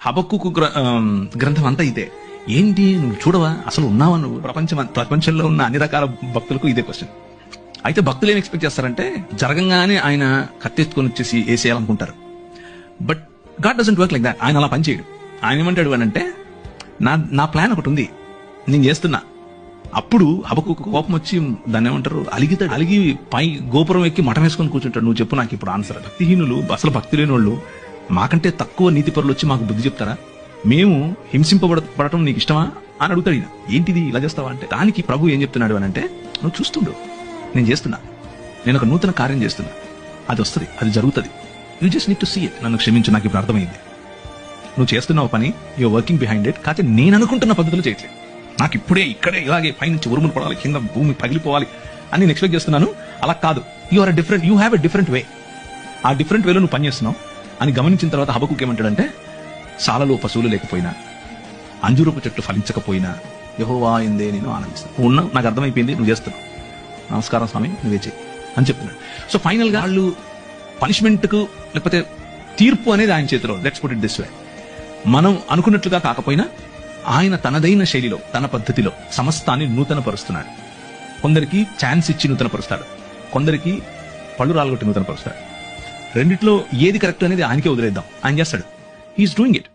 హబక్కుకు గ్రంథం అంతా ఇదే. ఏంటి నువ్వు చూడవా, అసలు ఉన్నావా నువ్వు? ప్రపంచంలో ఉన్న అన్ని రకాల భక్తులకు ఇదే క్వశ్చన్. అయితే భక్తులు ఏం ఎక్స్పెక్ట్ చేస్తారంటే జరగంగానే ఆయన కత్తెత్తుకొని వచ్చేసి వేసేయాలనుకుంటారు. But God doesn't work like that. ఆయన అలా పనిచేయడు. ఆయన ఏమంటాడు అని అంటే, నా ప్లాన్ ఒకటి ఉంది, నేను చేస్తున్నా. అప్పుడు హబక్కుకు కోపం వచ్చి దాన్ని ఏమంటారు, అలిగితాడు. అలిగి పై గోపురం ఎక్కి మఠం వేసుకొని కూర్చుంటాడు. నువ్వు చెప్పు నాకు ఇప్పుడు ఆన్సర్. భక్తిహీనులు, అసలు భక్తి లేని వాళ్ళు, మాకంటే తక్కువ నీతి పరులు వచ్చి మాకు బుద్ధి చెప్తారా? మేము హింసింపబడటం నీకు ఇష్టమా అని అడుగుతాడు ఈయన. ఏంటిది ఇలా చేస్తావా అంటే, దానికి ప్రభు ఏం చెప్తున్నాడు అని అంటే, నువ్వు చూస్తుండు, నేను చేస్తున్నా, నేను ఒక నూతన కార్యం చేస్తున్నా, అది వస్తుంది, అది జరుగుతుంది, you just need to see it. నన్ను క్షమించు, నాకు ఇప్పుడు అర్థమైంది. నువ్వు చేస్తున్నావు పని, యూఆర్ వర్కింగ్ బిహైండ్ ఇట్, కాకపోతే నేను అనుకుంటున్న పద్ధతులు చేయట్లేదు. నాకు ఇక్కడే ఇలాగే పైనుంచి ఉరుములు పడాలి, కింద భూమి పగిలిపోవాలి అని నేను ఎక్స్పెక్ట్ చేస్తున్నాను. అలా కాదు, you have a different way. ఆ డిఫరెంట్ వేలో నువ్వు పని చేస్తున్నావు అని గమనించిన తర్వాత హబక్కుకు ఏమంటాడంటే, సాలలో పశువులు లేకపోయినా, అంజూరపు చెట్టు ఫలించకపోయినా యెహోవా యందే నేను ఆనందిస్తాను. నువ్వు ఉన్నావు, నాకు అర్థమైపోయింది, నువ్వు చేస్తున్నావు, నమస్కారం స్వామి, నువ్వే చేయి అని చెప్తున్నాడు. సో ఫైనల్ గా వాళ్ళు పనిష్మెంట్ కు లేకపోతే తీర్పు అనేది ఆయన చేతిలో. Let's put it this way. మనం అనుకున్నట్లుగా కాకపోయినా ఆయన తనదైన శైలిలో, తన పద్ధతిలో సమస్తాన్ని నూతన పరుస్తున్నాడు. కొందరికి ఛాన్స్ ఇచ్చి నూతన పరుస్తాడు, కొందరికి పళ్ళు రాలగొట్టి నూతన పరుస్తాడు. రెండిట్లో ఏది కరెక్ట్ అనేది ఆయనకే వదిలేద్దాం, ఆయన చేస్తాడు. He's doing it.